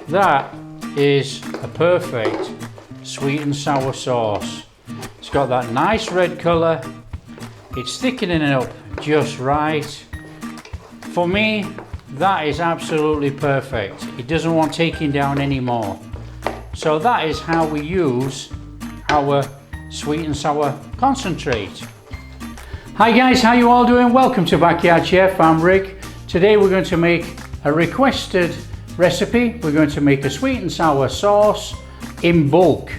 That is a perfect sweet and sour sauce. It's got that nice red colour. It's thickening it up just right. For me, that is absolutely perfect. It doesn't want taking down anymore. So that is how we use our sweet and sour concentrate. Hi guys, how you all doing? Welcome to Backyard Chef. I'm Rick. Today we're going to make a requested recipe. We're going to make a sweet and sour sauce in bulk.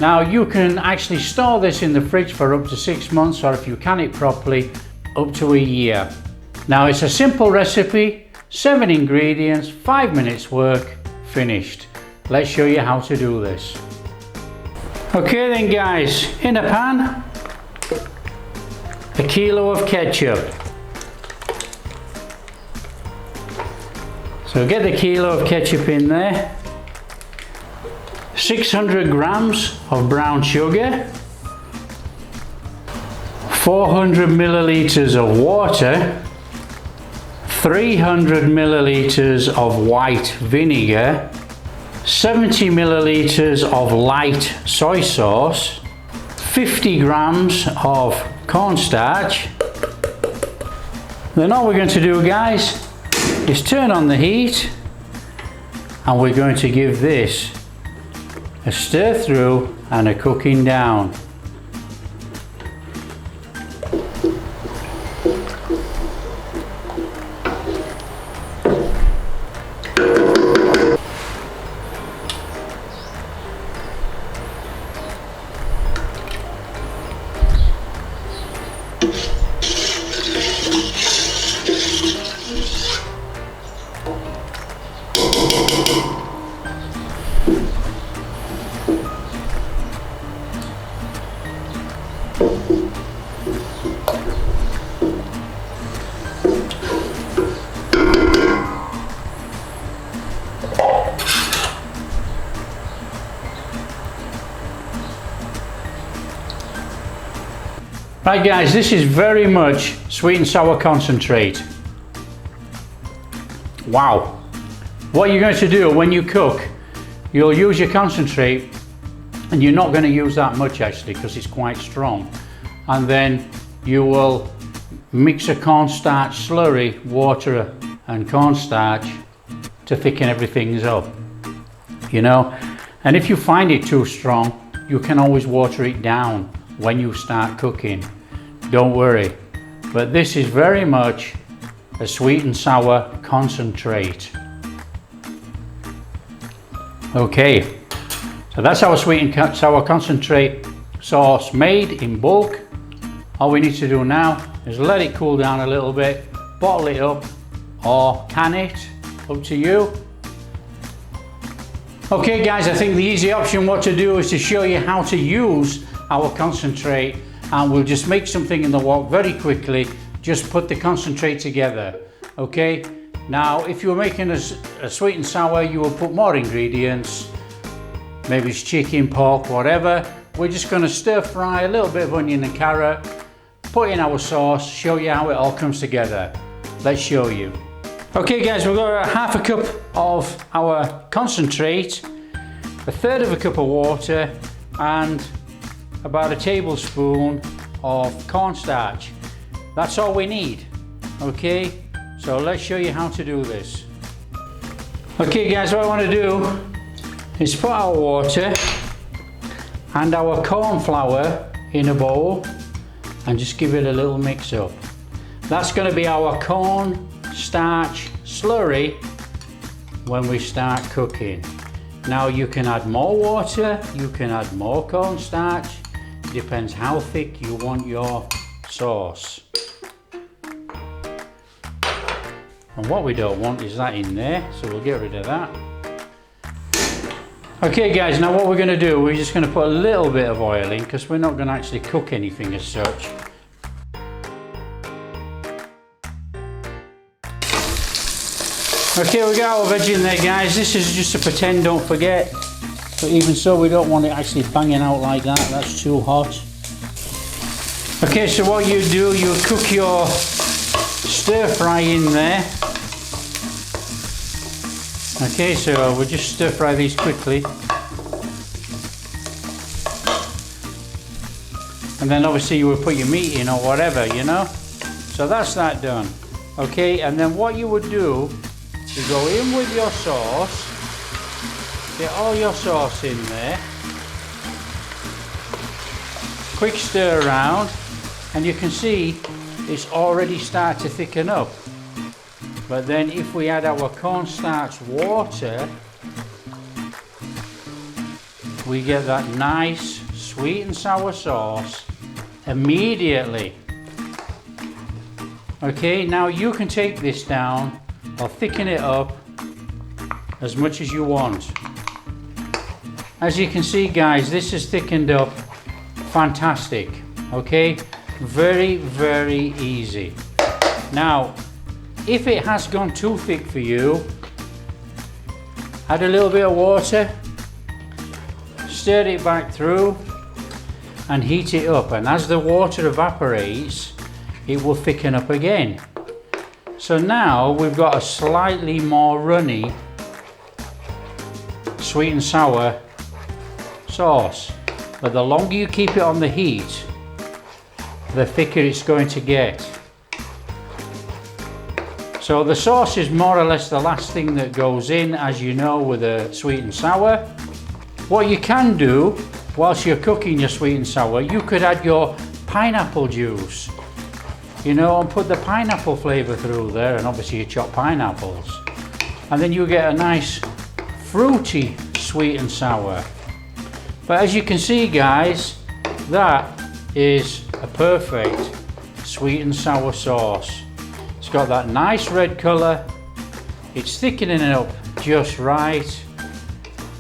Now you can actually store this in the fridge for up to 6 months, or if you can it properly, up to a year. Now it's a simple recipe, 7 ingredients, 5 minutes work, finished. Let's show you how to do this. Okay then guys, in a pan, a kilo of ketchup. So get the kilo of ketchup in there. 600 grams of brown sugar. 400 milliliters of water. 300 milliliters of white vinegar. 70 milliliters of light soy sauce. 50 grams of cornstarch. Then all we're going to do, guys, is turn on the heat, and we're going to give this a stir through and a cooking down. Right guys, this is very much sweet and sour concentrate. Wow. What you're going to do when you cook, you'll use your concentrate, and you're not going to use that much actually because it's quite strong. And then you will mix a cornstarch slurry, water and cornstarch, to thicken everything up, you know. And if you find it too strong, you can always water it down when you start cooking. Don't worry. But this is very much a sweet and sour concentrate. Okay, so that's our sweet and sour concentrate sauce made in bulk. All we need to do now is let it cool down a little bit, bottle it up or can it, up to you. Okay guys, I think the easy option what to do is to show you how to use our concentrate, and we'll just make something in the wok very quickly. Just put the concentrate together. Okay, now if you're making a sweet and sour, you will put more ingredients, maybe it's chicken, pork, whatever. We're just going to stir fry a little bit of onion and carrot, put in our sauce, show you how it all comes together. Let's show you. Okay guys, we've got half a cup of our concentrate, a third of a cup of water, and about a tablespoon of cornstarch. That's all we need. Okay, so let's show you how to do this. Okay guys, what I want to do is put our water and our corn flour in a bowl and just give it a little mix up. That's going to be our corn starch slurry when we start cooking. Now you can add more water, you can add more cornstarch. It depends how thick you want your sauce. And what we don't want is that in there, so we'll get rid of that. Okay guys, now what we're going to do, we're just going to put a little bit of oil in because we're not going to actually cook anything as such. Okay, we got our veg in there guys. This is just a pretend, don't forget. But even so, we don't want it actually banging out like that. That's too hot. Okay, so what you do, you cook your stir fry in there. Okay, so we'll just stir fry these quickly. And then obviously you would put your meat in or whatever, you know. So that's that done. Okay, and then what you would do, you go in with your sauce, get all your sauce in there, quick stir around, and you can see it's already started to thicken up. But then if we add our cornstarch water, we get that nice sweet and sour sauce immediately. Okay, now you can take this down or thicken it up as much as you want. As you can see, guys, this is thickened up fantastic. Okay, very, very easy. Now, if it has gone too thick for you, add a little bit of water, stir it back through, and heat it up. And as the water evaporates, it will thicken up again. So now we've got a slightly more runny sweet and sour sauce. But the longer you keep it on the heat, the thicker it's going to get. So the sauce is more or less the last thing that goes in, as you know, with a sweet and sour. What you can do whilst you're cooking your sweet and sour, you could add your pineapple juice, you know, and put the pineapple flavour through there, and obviously you chop pineapples. And then you get a nice fruity sweet and sour. But as you can see, guys, that is a perfect sweet and sour sauce. It's got that nice red colour, it's thickening it up just right.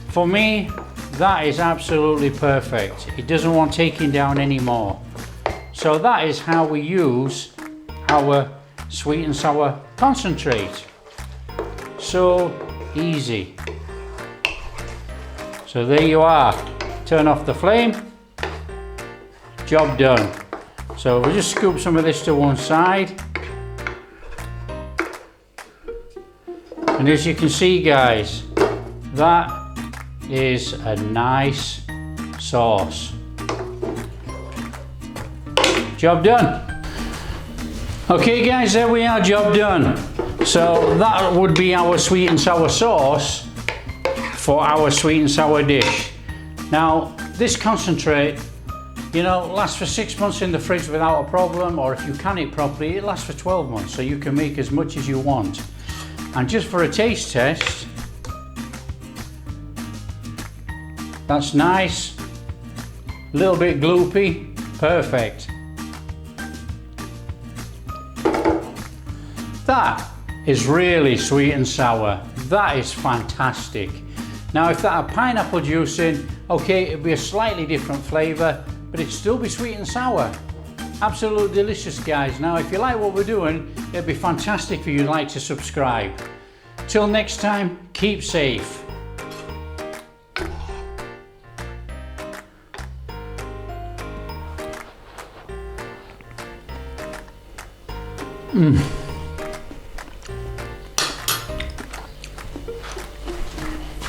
For me, that is absolutely perfect. It doesn't want taking down anymore. So that is how we use our sweet and sour concentrate. So easy. So there you are. Turn off the flame. Job done. So we'll just scoop some of this to one side. And as you can see, guys, that is a nice sauce. Job done. Okay, guys, there we are, job done. So that would be our sweet and sour sauce for our sweet and sour dish. Now, this concentrate, you know, lasts for 6 months in the fridge without a problem, or if you can it properly, it lasts for 12 months, so you can make as much as you want. And just for a taste test, that's nice, a little bit gloopy, perfect. That is really sweet and sour. That is fantastic. Now, if that had pineapple juice in, okay, it'd be a slightly different flavour, but it'd still be sweet and sour. Absolutely delicious, guys. Now, if you like what we're doing, it'd be fantastic if you'd like to subscribe. Till next time, keep safe.